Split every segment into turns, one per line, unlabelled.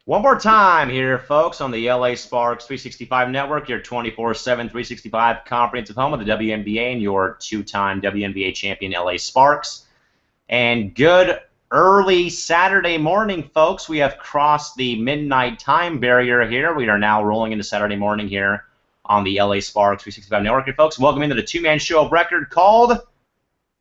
One more time here, folks, on the LA Sparks 365 Network, your 24/7, 365 comprehensive home of the WNBA and your two-time WNBA champion LA Sparks. And good early Saturday morning, folks. We have crossed the midnight time barrier here. We are now rolling into Saturday morning here on the LA Sparks 365 Network. Here, folks, welcome into the two-man show of record called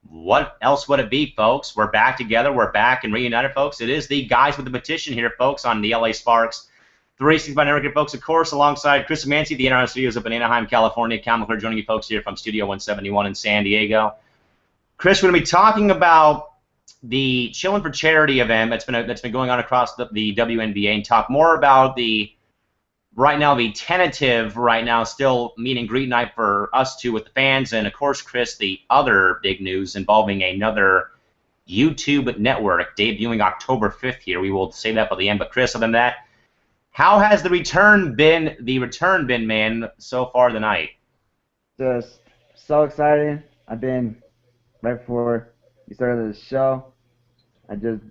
What Else Would It Be, folks? We're back together. We're back and reunited, folks. It is the guys with the petition here, folks, on the LA Sparks 365 Network, folks, of course, alongside Chris Mancy, the NRN Studios up in Anaheim, California. Cal McClure joining you, folks, here from Studio 171 in San Diego. Chris, we're going to be talking about the Chillin' for Charity event that's been going on across the WNBA and talk more about the tentative right now still meet and greet night for us two with the fans, and of course, Chris, the other big news involving another YouTube network debuting October 5th here. We will say that by the end, but Chris, other than that, how has the return been, man, so far tonight?
Just so exciting. I've been right before you started the show. I just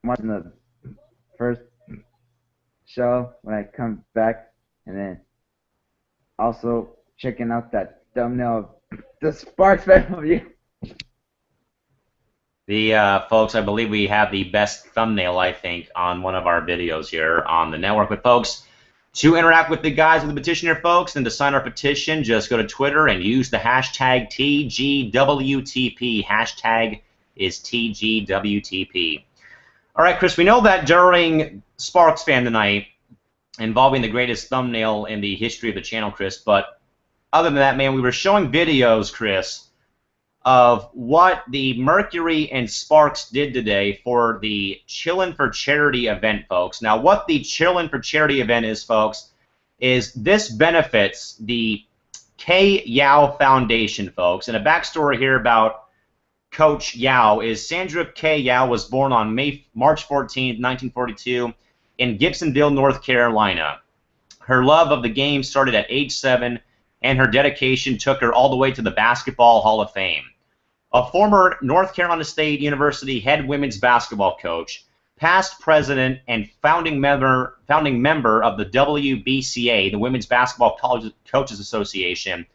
watching the first show when I come back, and then also checking out that thumbnail of the Sparks pay-per-view.
Folks, I believe we have the best thumbnail, I think, on one of our videos here on the network. But folks, to interact with the guys with the petition here, folks, and to sign our petition, just go to Twitter and use the hashtag TGWTP. Hashtag is TGWTP. All right, Chris, we know that during Sparks Fan tonight, involving the greatest thumbnail in the history of the channel, Chris, but other than that, man, we were showing videos, Chris, of what the Mercury and Sparks did today for the Chillin' for Charity event, folks. Now, what the Chillin' for Charity event is, folks, is this benefits the K. Yao Foundation, folks. And a backstory here about Coach Yao is Sandra K. Yao was born on March 14, 1942 in Gibsonville, North Carolina. Her love of the game started at age 7, and her dedication took her all the way to the Basketball Hall of Fame. A former North Carolina State University head women's basketball coach, past president and founding member of the WBCA, the Women's Basketball Coaches Association,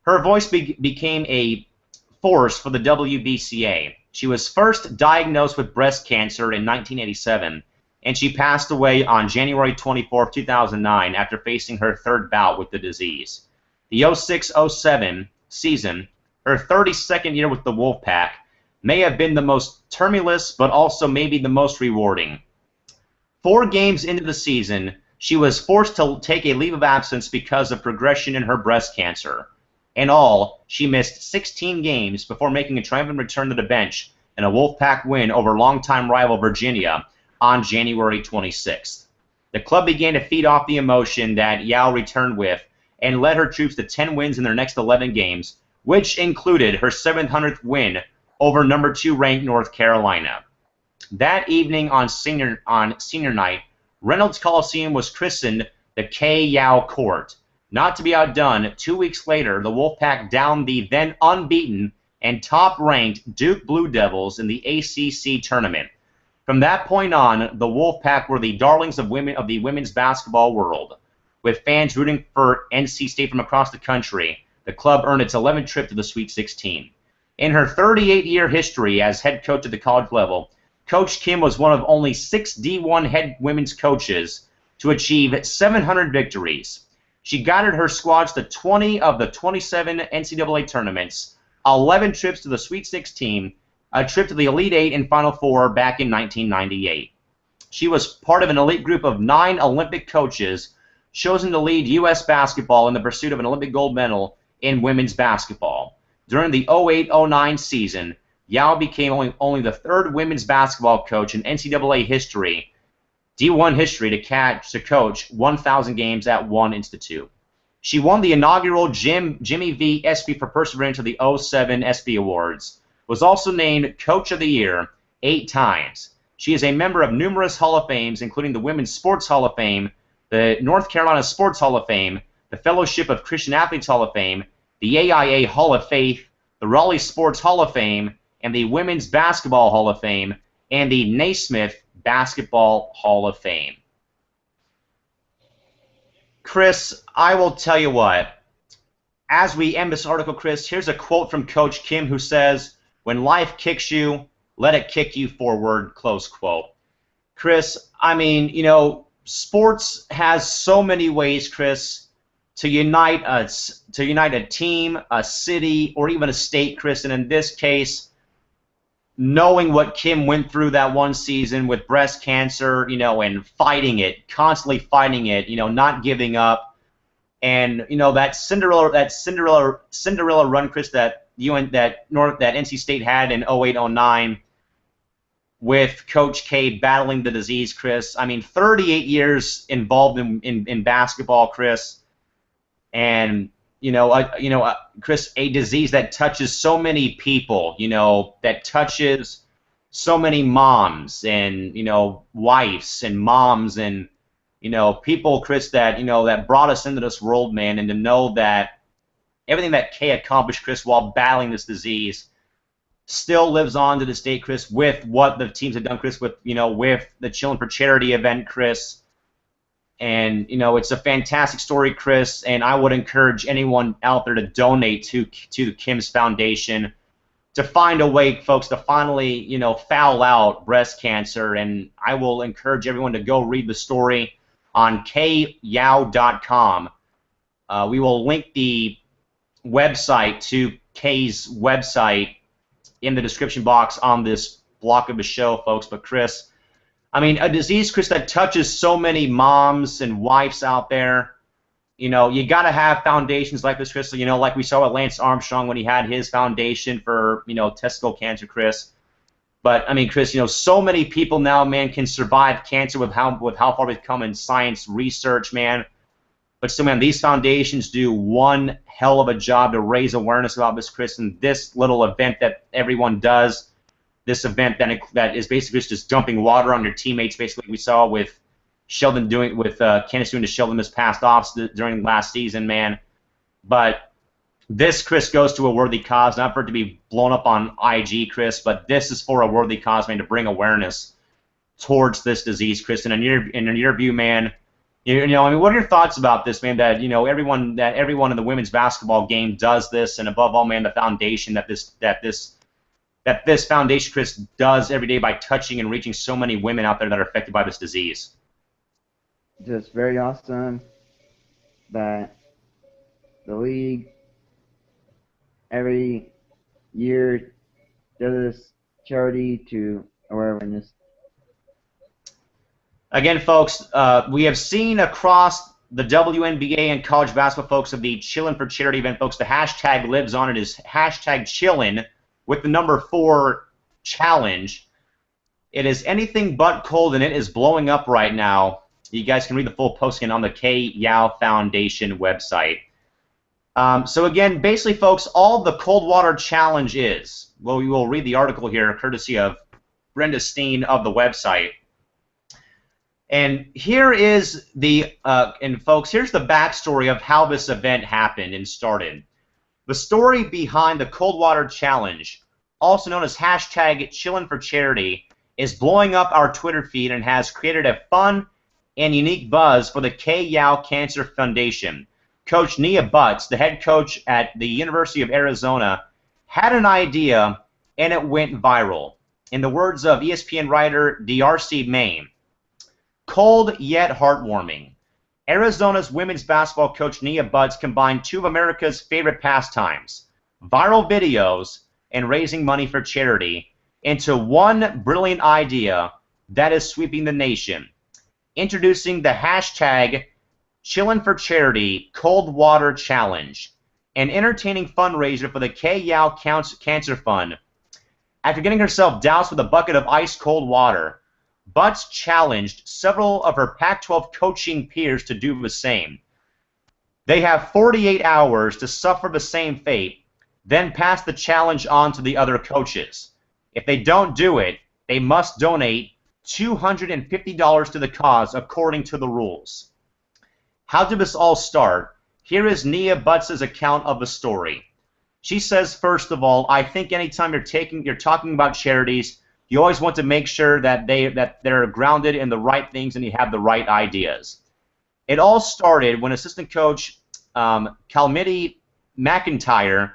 her voice became a force for the WBCA. She was first diagnosed with breast cancer in 1987, and she passed away on January 24, 2009 after facing her third bout with the disease. The 06-07 season, her 32nd year with the Wolfpack, may have been the most tumultuous but also maybe the most rewarding. 4 games into the season, she was forced to take a leave of absence because of progression in her breast cancer. In all, she missed 16 games before making a triumphant return to the bench in a Wolfpack win over longtime rival Virginia on January 26th. The club began to feed off the emotion that Yao returned with and led her troops to 10 wins in their next 11 games, which included her 700th win over number 2 ranked North Carolina. That evening on senior night, Reynolds Coliseum was christened the K. Yao Court. Not to be outdone, 2 weeks later, the Wolfpack downed the then unbeaten and top-ranked Duke Blue Devils in the ACC tournament. From that point on, the Wolfpack were the darlings of the women's basketball world. With fans rooting for NC State from across the country, the club earned its 11th trip to the Sweet 16. In her 38-year history as head coach at the college level, Coach Kim was one of only 6 D1 head women's coaches to achieve 700 victories. She guided her squads to 20 of the 27 NCAA tournaments, 11 trips to the Sweet 16, a trip to the Elite 8 and Final Four back in 1998. She was part of an elite group of 9 Olympic coaches chosen to lead U.S. basketball in the pursuit of an Olympic gold medal in women's basketball. During the 08-09 season, Yao became only the 3rd women's basketball coach in NCAA history, D1 history, to coach 1,000 games at one institute. She won the inaugural Jimmy V. ESPY for Perseverance of the 07 ESPY Awards, was also named Coach of the Year 8 times. She is a member of numerous Hall of Fames, including the Women's Sports Hall of Fame, the North Carolina Sports Hall of Fame, the Fellowship of Christian Athletes Hall of Fame, the AIA Hall of Faith, the Raleigh Sports Hall of Fame, and the Women's Basketball Hall of Fame, and the Naismith Basketball Hall of Fame. Chris, I will tell you what. As we end this article, Chris, here's a quote from Coach Kim who says, "When life kicks you, let it kick you forward," close quote. Chris, I mean, you know, sports has so many ways, Chris, to unite a team, a city, or even a state, Chris. And in this case, knowing what Kim went through that one season with breast cancer, you know, and fighting it, constantly fighting it, you know, not giving up, and you know that Cinderella run, Chris, that NC State had in 08-09 with Coach K battling the disease, Chris. I mean, 38 years involved in basketball, Chris, and Chris, a disease that touches so many people, you know, that touches so many moms and, you know, wives and moms and, you know, people, Chris, that, you know, that brought us into this world, man, and to know that everything that Kay accomplished, Chris, while battling this disease still lives on to this day, Chris, with what the teams have done, Chris, with, you know, with the Chillin' for Charity event, Chris. And, you know, it's a fantastic story, Chris, and I would encourage anyone out there to donate to Kim's Foundation to find a way, folks, to finally, you know, foul out breast cancer. And I will encourage everyone to go read the story on kyao.com. We will link the website to Kay's website in the description box on this block of the show, folks. But, Chris, I mean, a disease, Chris, that touches so many moms and wives out there. You know, you got to have foundations like this, Chris. You know, like we saw with Lance Armstrong when he had his foundation for, you know, testicle cancer, Chris. But, I mean, Chris, you know, so many people now, man, can survive cancer with how far we've come in science research, man. But still, man, these foundations do one hell of a job to raise awareness about this, Chris. And this little event that everyone does, this event that is basically just dumping water on your teammates, basically we saw with Sheldon Candace doing to Sheldon this past off during last season, man. But this, Chris, goes to a worthy cause, not for it to be blown up on IG, Chris, but this is for a worthy cause, man, to bring awareness towards this disease, Chris. And in your view, man, you know, I mean, what are your thoughts about this, man? That, you know, everyone in the women's basketball game does this, and above all, man, the foundation that this foundation, Chris, does every day by touching and reaching so many women out there that are affected by this disease.
Just very awesome that the league every year does this charity to awareness.
Again, folks, we have seen across the WNBA and college basketball, folks, of the Chillin' for Charity event, folks, the hashtag lives on. It is hashtag Chillin' with the number 4 challenge. It is anything but cold, and it is blowing up right now. You guys can read the full post again on the K Yao Foundation website. So again, basically, folks, all the cold water challenge is, well, we will read the article here, courtesy of Brenda Steen of the website. And here is and folks, here's the backstory of how this event happened and started. The story behind the Cold Water Challenge, also known as hashtag Chillin' for Charity, is blowing up our Twitter feed and has created a fun and unique buzz for the K Yao Cancer Foundation. Coach Nia Butts, the head coach at the University of Arizona, had an idea and it went viral. In the words of ESPN writer DRC Maine, cold yet heartwarming. Arizona's women's basketball coach Nia Butts combined 2 of America's favorite pastimes, viral videos and raising money for charity, into one brilliant idea that is sweeping the nation. Introducing the hashtag Chillin' for Charity Cold Water Challenge, an entertaining fundraiser for the K Yao Cancer Fund. After getting herself doused with a bucket of ice-cold water, Butts challenged several of her Pac-12 coaching peers to do the same. They have 48 hours to suffer the same fate, then pass the challenge on to the other coaches. If they don't do it, they must donate $250 to the cause according to the rules. How did this all start? Here is Nia Butts' account of the story. She says, first of all, I think anytime you're talking about charities, You always want to make sure that they're grounded in the right things and you have the right ideas. It all started when assistant coach Calmity McIntyre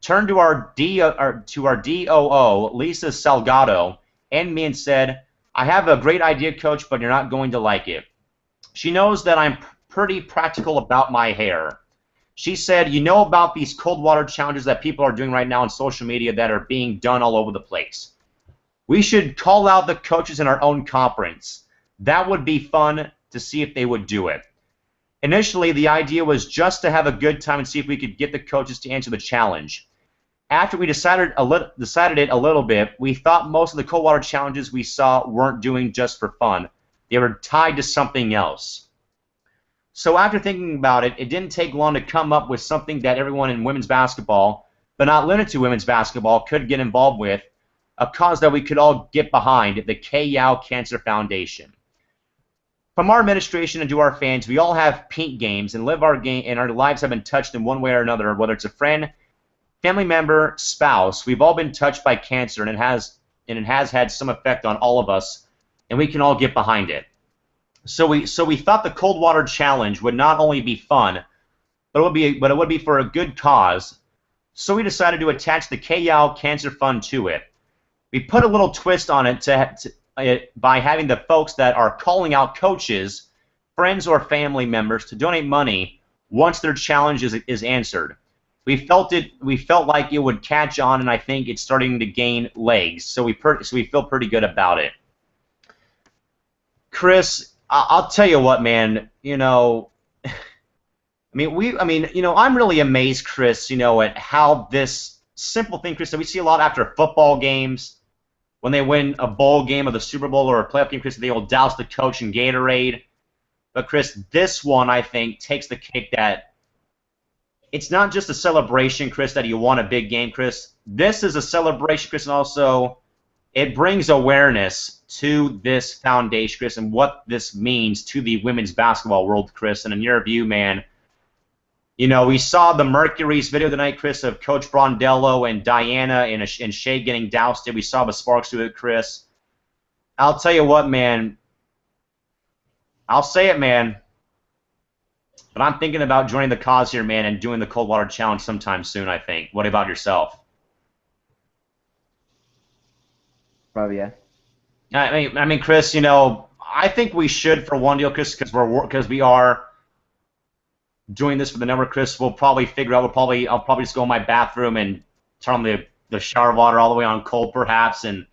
turned to our DOO, Lisa Salgado, and me and said, "I have a great idea, coach, but you're not going to like it." She knows that I'm pretty practical about my hair. She said, "You know about these cold water challenges that people are doing right now on social media that are being done all over the place. We should call out the coaches in our own conference. That would be fun to see if they would do it." Initially, the idea was just to have a good time and see if we could get the coaches to answer the challenge. After we decided it a little bit, we thought most of the cold water challenges we saw weren't doing just for fun. They were tied to something else. So after thinking about it, it didn't take long to come up with something that everyone in women's basketball, but not limited to women's basketball, could get involved with, a cause that we could all get behind, the K-Yow Cancer Foundation. From our administration and to our fans, we all have pink games and live our game, and our lives have been touched in one way or another, whether it's a friend, family member, spouse. We've all been touched by cancer, and it has had some effect on all of us, and we can all get behind it. So we thought the cold water challenge would not only be fun, but it would be for a good cause. So we decided to attach the K-Yow Cancer Fund to it. We put a little twist on it by having the folks that are calling out coaches, friends or family members to donate money once their challenge is answered. We felt like it would catch on, and I think it's starting to gain legs. So we feel pretty good about it. Chris, I'll tell you what, man. I'm really amazed, Chris. At how this simple thing, Chris, that we see a lot after football games. When they win a bowl game of the Super Bowl or a playoff game, Chris, they will douse the coach in Gatorade. But, Chris, this one, I think, takes the cake that it's not just a celebration, Chris, that you won a big game, Chris. This is a celebration, Chris, and also it brings awareness to this foundation, Chris, and what this means to the women's basketball world, Chris. And in your view, man, we saw the Mercury's video tonight, Chris, of Coach Brondello and Diana and Shea getting doused. We saw the sparks to it, Chris. I'll tell you what, man. I'll say it, man. But I'm thinking about joining the cause here, man, and doing the cold water challenge sometime soon, I think. What about yourself?
Probably, yeah.
I mean, Chris, I think we should for one deal, Chris, because we are doing this for the network, Chris. We'll probably figure out. I'll probably just go in my bathroom and turn on the shower water all the way on cold, perhaps, and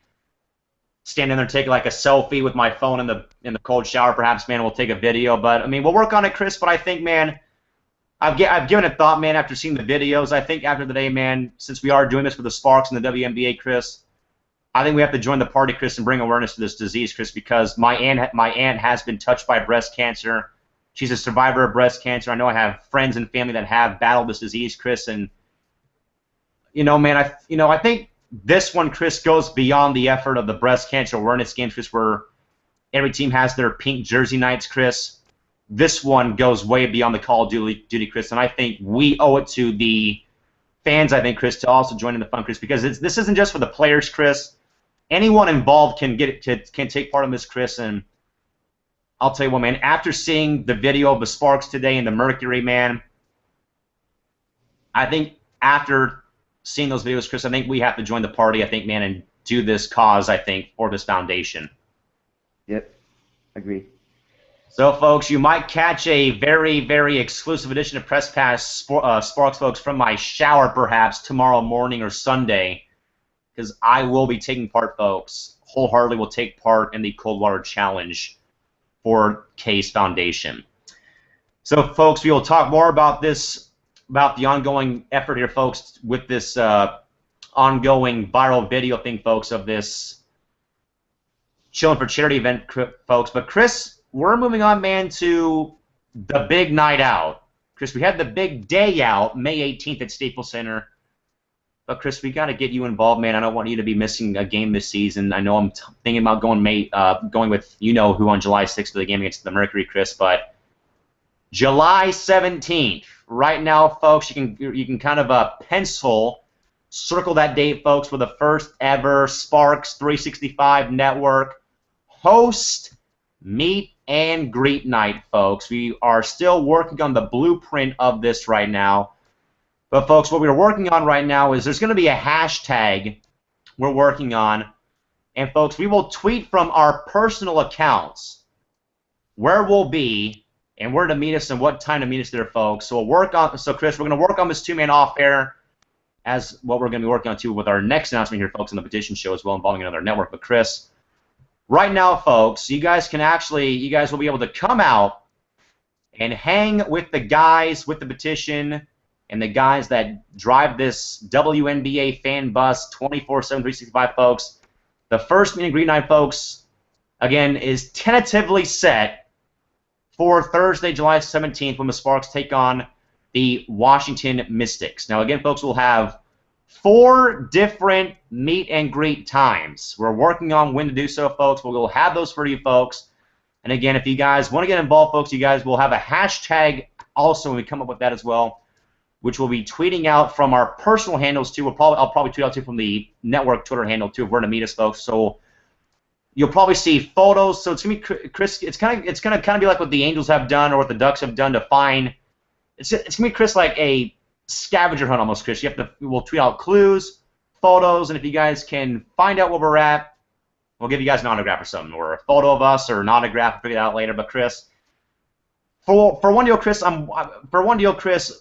stand in there and take like a selfie with my phone in the cold shower, perhaps, man. We'll take a video, but I mean, we'll work on it, Chris. But I think, man, I've given it thought, man, after seeing the videos. I think after the day, man, since we are doing this for the Sparks and the WNBA, Chris, I think we have to join the party, Chris, and bring awareness to this disease, Chris, because my aunt has been touched by breast cancer. She's a survivor of breast cancer. I know I have friends and family that have battled this disease, Chris, and man, I think this one, Chris, goes beyond the effort of the breast cancer awareness games, Chris, where every team has their pink jersey nights, Chris. This one goes way beyond the Call of Duty, Chris, and I think we owe it to the fans, I think, Chris, to also join in the fun, Chris, because this isn't just for the players, Chris. Anyone involved can take part in this, Chris, and I'll tell you what, man, after seeing the video of the Sparks today and the Mercury, man, I think after seeing those videos, Chris, I think we have to join the party, I think, man, and do this cause, I think, for this foundation.
Yep, agree.
So, folks, you might catch a very, very exclusive edition of Press Pass Sparks, folks, from my shower, perhaps, tomorrow morning or Sunday, because I will be taking part, folks, wholeheartedly will take part in the Cold Water Challenge for K's Foundation. So, folks, we will talk more about this, about the ongoing effort here, folks, with this ongoing viral video thing, folks, of this Chillin' for Charity event, folks. But, Chris, we're moving on, man, to the big night out. Chris, we had the big day out, May 18th at Staples Center. But, Chris, we got to get you involved, man. I don't want you to be missing a game this season. I know I'm thinking about going with who on July 6th for the game against the Mercury, Chris. But July 17th, right now, folks, you can kind of pencil circle that date, folks, for the first ever Sparks 365 Network host meet and greet night, folks. We are still working on the blueprint of this right now. But, folks, what we're working on right now is there's going to be a hashtag we're working on. And, folks, we will tweet from our personal accounts where we'll be and where to meet us and what time to meet us there, folks. So, Chris, we're going to work on this two-man off-air as what we're going to be working on, too, with our next announcement here, folks, on the Petition show as well, involving another network. But, Chris, right now, folks, you guys will be able to come out and hang with the guys with the Petition and the guys that drive this WNBA fan bus 24/7, 365, folks. The first meet and greet night, folks, again, is tentatively set for Thursday, July 17th, when the Sparks take on the Washington Mystics. Now, again, folks, we'll have 4 different meet and greet times. We're working on when to do so, folks. We'll have those for you, folks. And again, if you guys want to get involved, folks, you guys will have a hashtag also when we come up with that as well, which we'll be tweeting out from our personal handles too. I'll probably tweet out too from the network Twitter handle too, where to meet us, folks. So you'll probably see photos. So it's gonna be, Chris. It's gonna kind of be like what the Angels have done or what the Ducks have done to find. It's gonna be, Chris, like a scavenger hunt almost, Chris. We'll tweet out clues, photos, and if you guys can find out where we're at, we'll give you guys an autograph or something, or a photo of us, or an autograph. We'll figure it out later. But Chris, for one deal, Chris,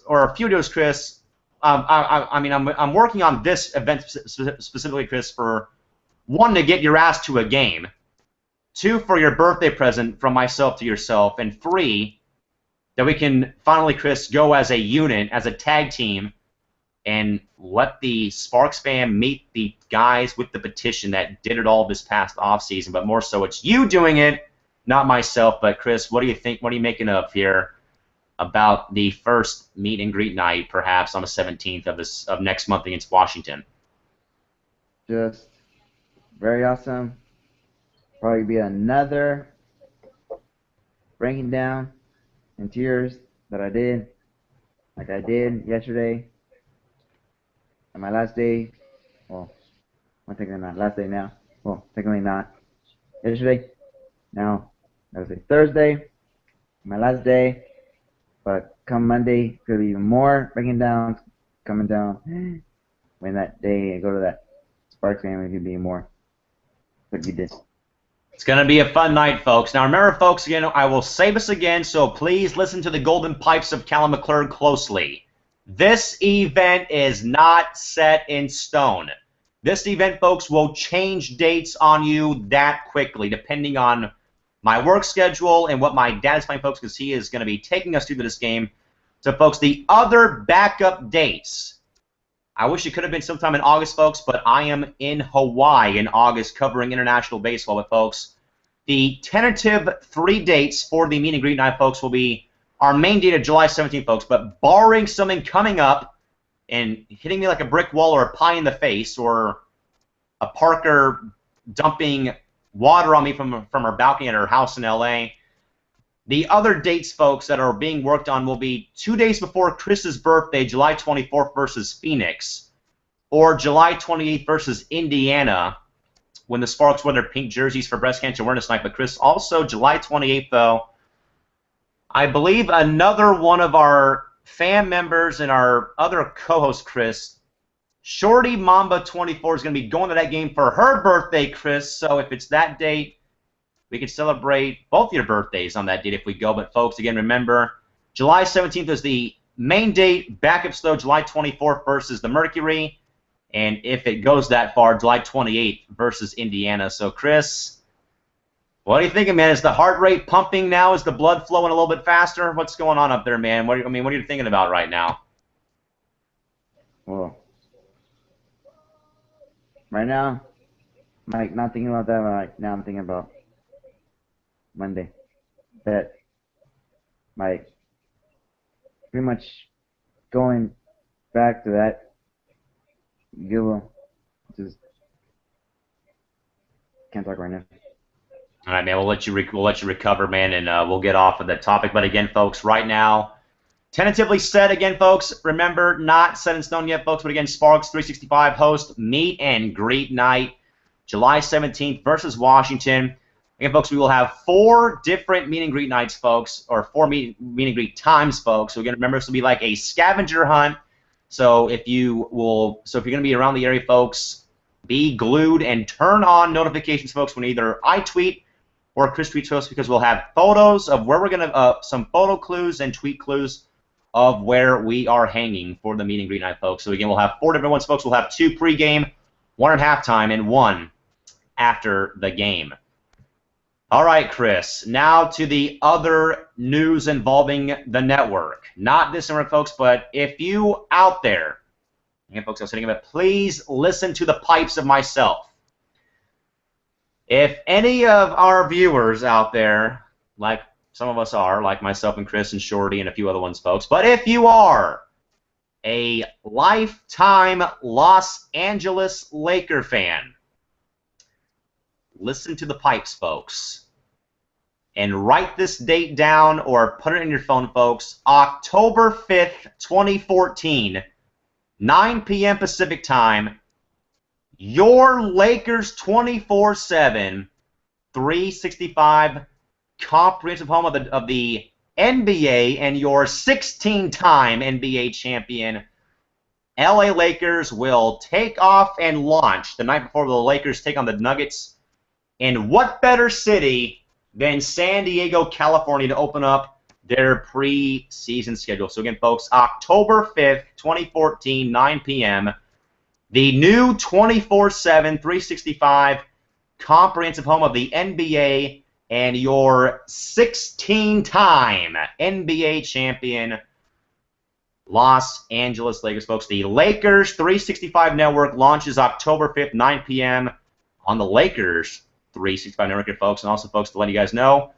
or a few deals, Chris. I'm working on this event specifically, Chris, for 1, to get your ass to a game, 2, for your birthday present from myself to yourself, and 3, that we can finally, Chris, go as a unit, as a tag team, and let the Sparks fan meet the guys with the Petition that did it all this past offseason. But more so, it's you doing it, not myself. But Chris, what do you think? What are you making of here about the first meet and greet night, perhaps on the 17th of next month against Washington?
Just very awesome. Probably be another breaking down in tears that I did, like I did yesterday. And my last day, well, technically not last day now. Well, technically not yesterday. Now, that was a Thursday, my last day. But come Monday, could be even more breaking downs coming down. When that day I go to that Sparks game, it could be more. Could be this.
It's going to be a fun night, folks. Now, remember, folks, again, I will say this again, so please listen to the golden pipes of Callum McClure closely. This event is not set in stone. This event, folks, will change dates on you that quickly, depending on my work schedule and what my dad is playing, folks, because he is going to be taking us through this game. So, folks, the other backup dates, I wish it could have been sometime in August, folks, but I am in Hawaii in August covering international baseball. But, folks, the tentative 3 dates for the meet and greet night, folks, will be our main date of July 17th, folks. But barring something coming up and hitting me like a brick wall or a pie in the face, or a Parker dumping water on me from her balcony at her house in L.A., the other dates, folks, that are being worked on will be 2 days before Chris's birthday, July 24th versus Phoenix, or July 28th versus Indiana, when the Sparks wear their pink jerseys for Breast Cancer Awareness Night. But, Chris, also July 28th, though, I believe another one of our fan members and our other co-host, Chris, Shorty Mamba 24, is going to be going to that game for her birthday, Chris. So if it's that date, we can celebrate both your birthdays on that date if we go. But, folks, again, remember, July 17th is the main date. Backups, though, July 24th versus the Mercury. And if it goes that far, July 28th versus Indiana. So, Chris, what are you thinking, man? Is the heart rate pumping now? Is the blood flowing a little bit faster? What's going on up there, man? What are you thinking about right now?
Well, right now, I'm like not thinking about that. But like now, I'm thinking about Monday. That, like, pretty much going back to that. You will just can't talk right now.
All right, man. We'll let you recover, man, and we'll get off of that topic. But again, folks, right now, Tentatively set again, folks. Remember, not set in stone yet, folks. But again, Sparks 365 host meet and greet night, July 17th versus Washington. Again, folks, we will have 4 different meet and greet nights, folks, or 4 meet and greet times, folks. So again, remember, this will be like a scavenger hunt. So if you're going to be around the area, folks, be glued and turn on notifications, folks, when either I tweet or Chris tweets us, because we'll have photos of where we're going to, some photo clues and tweet clues of where we are hanging for the meet and greet night, folks. So again, we'll have 4 different ones, folks. We'll have 2 pregame, 1 at halftime, and 1 after the game. All right, Chris, now to the other news involving the network. Not this network, folks, but if you out there, again, folks, I was saying it, please listen to the pipes of myself. If any of our viewers out there, like some of us are, like myself and Chris and Shorty and a few other ones, folks, but if you are a lifetime Los Angeles Laker fan, listen to the pipes, folks. And write this date down or put it in your phone, folks. October 5th, 2014, 9 p.m. Pacific time, your Lakers 24/7, 365 comprehensive home of the NBA and your 16-time NBA champion LA Lakers will take off and launch the night before the Lakers take on the Nuggets. And what better city than San Diego, California, to open up their preseason schedule. So again, folks, October 5th, 2014, 9 p.m., the new 24/7, 365 comprehensive home of the NBA and your 16-time NBA champion Los Angeles Lakers, folks. The Lakers 365 network launches October 5th, 9 p.m. on the Lakers 365 network, folks. And also, folks, to let you guys know,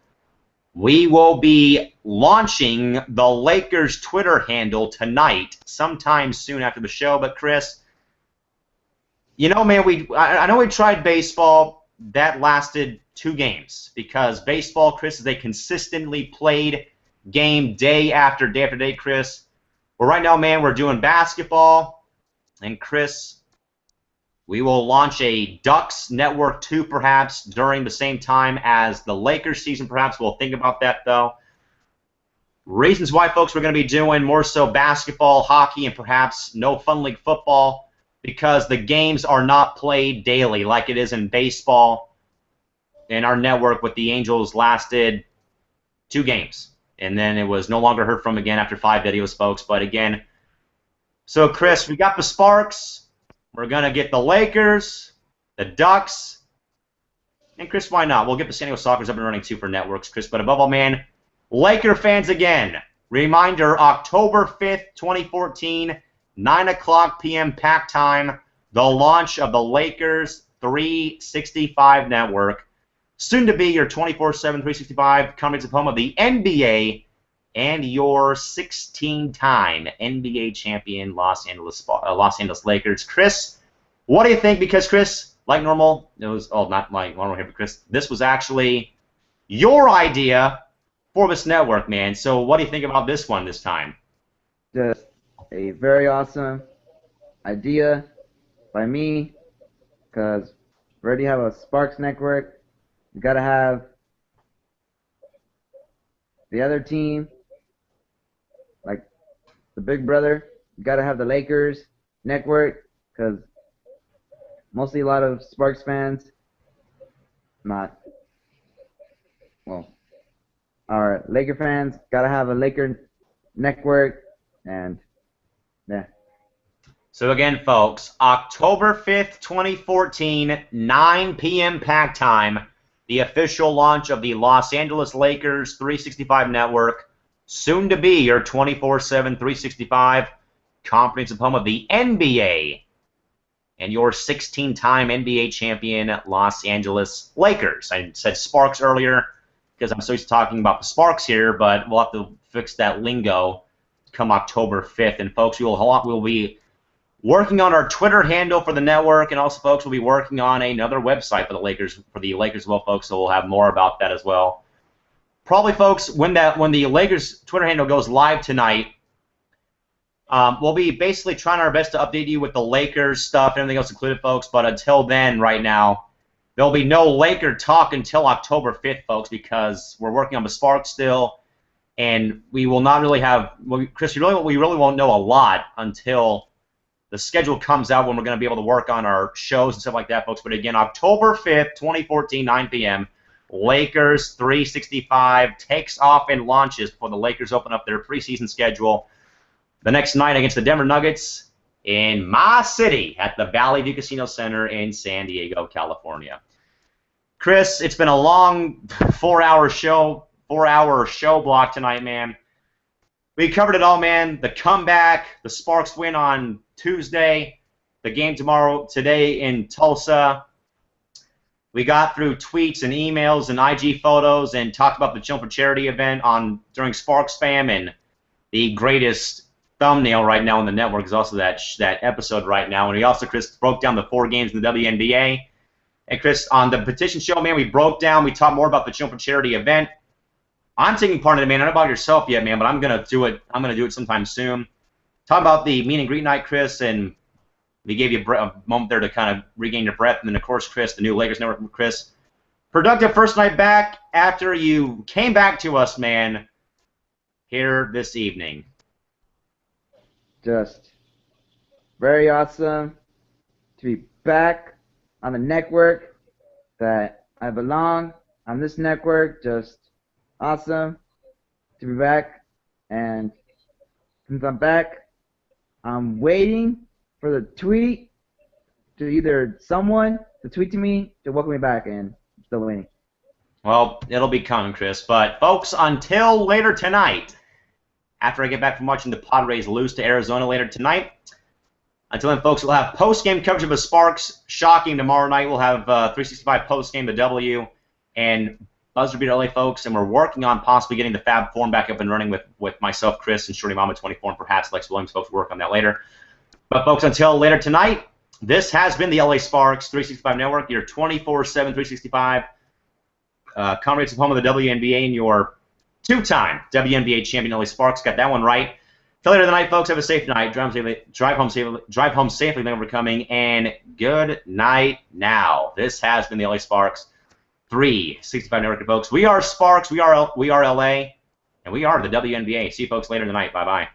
we will be launching the Lakers Twitter handle tonight, sometime soon after the show. But Chris, you know, man, I know we tried baseball. That lasted 2 games because baseball, Chris, is a consistently played game day after day after day, Chris. Well, right now, man, we're doing basketball, and Chris, we will launch a Ducks Network 2 perhaps during the same time as the Lakers season. Perhaps we'll think about that, though. Reasons why, folks, we're going to be doing more so basketball, hockey, and perhaps no Fun League football, because the games are not played daily like it is in baseball. And our network with the Angels lasted 2 games. And then it was no longer heard from again after 5 videos, folks. But again, so Chris, we got the Sparks. We're going to get the Lakers, the Ducks, and Chris, why not? We'll get the San Diego Sockers up and running too for networks, Chris. But above all, man, Laker fans again, reminder, October 5th, 2014, 9 o'clock p.m. pack time, the launch of the Lakers 365 network, soon to be your 24/7, 365 comprehensive home of the NBA and your 16-time NBA champion Los Angeles Lakers. Chris, what do you think? Because, Chris, like normal, it was, not like normal here, but Chris, this was actually your idea for this network, man. So what do you think about this one this time?
Just a very awesome idea by me, because we already have a Sparks network. We got to have the other team, like the big brother. You got to have the Lakers network, because mostly a lot of Sparks fans, our Laker fans, got to have a Laker network, and yeah.
So again, folks, October 5th, 2014, 9 p.m. pack time, the official launch of the Los Angeles Lakers 365 network, soon to be your 24/7, 365 comprehensive home of the NBA and your 16-time NBA champion Los Angeles Lakers. I said Sparks earlier because I'm so used to talking about the Sparks here, but we'll have to fix that lingo come October 5th. And folks, we'll be working on our Twitter handle for the network, and also, folks, we'll be working on another website for the Lakers as well, folks. So we'll have more about that as well. Probably, folks, when the Lakers Twitter handle goes live tonight, We'll be basically trying our best to update you with the Lakers stuff and everything else included, folks. But until then, right now, there'll be no Laker talk until October 5th, folks, because we're working on the Spark still, and we will not really have. Well, Chris, we really won't know a lot until the schedule comes out when we're going to be able to work on our shows and stuff like that, folks. But again, October 5th, 2014, 9 p.m., Lakers 365 takes off and launches before the Lakers open up their preseason schedule the next night against the Denver Nuggets in my city at the Valley View Casino Center in San Diego, California. Chris, it's been a long 4-hour show block tonight, man. We covered it all, man. The comeback, the Sparks win on Tuesday, the game today in Tulsa. We got through tweets and emails and IG photos and talked about the Chill for Charity event during Sparks Fam, and the greatest thumbnail right now on the network is also that episode right now. And we also, Chris, broke down the 4 games in the WNBA. And Chris, on the Petition show, man, we talked more about the Chill for Charity event. I'm taking part in it, man. I don't know about yourself yet, man, but I'm gonna do it. I'm gonna do it sometime soon. Talk about the meet and greet night, Chris, and we gave you a moment there to kind of regain your breath. And then, of course, Chris, the new Lakers Network with Chris. Productive first night back after you came back to us, man, here this evening.
Just very awesome to be back on the network that I belong on this network. Just awesome to be back. And since I'm back, I'm waiting for the tweet to either someone to tweet to me to welcome me back, and I'm still waiting.
Well, it'll be coming, Chris. But, folks, until later tonight, after I get back from watching the Padres lose to Arizona later tonight, until then, folks, we'll have post-game coverage of the Sparks. Shocking tomorrow night. We'll have 365 post-game, the W, and buzzer beater LA, folks. And we're working on possibly getting the Fab Forum back up and running with myself, Chris, and Shorty Mama 24, and perhaps Lex Williams. Folks, we'll work on that later. But, folks, until later tonight, this has been the LA Sparks 365 Network, your 24/7 365 comprehensive home of the WNBA, and your 2-time WNBA champion LA Sparks. Got that one right. Till later tonight, folks. Have a safe night. Drive home safely. Thank you for coming, and good night now. This has been the LA Sparks 365 Network, folks. We are Sparks. We are LA, and we are the WNBA. See you folks later tonight. Bye bye.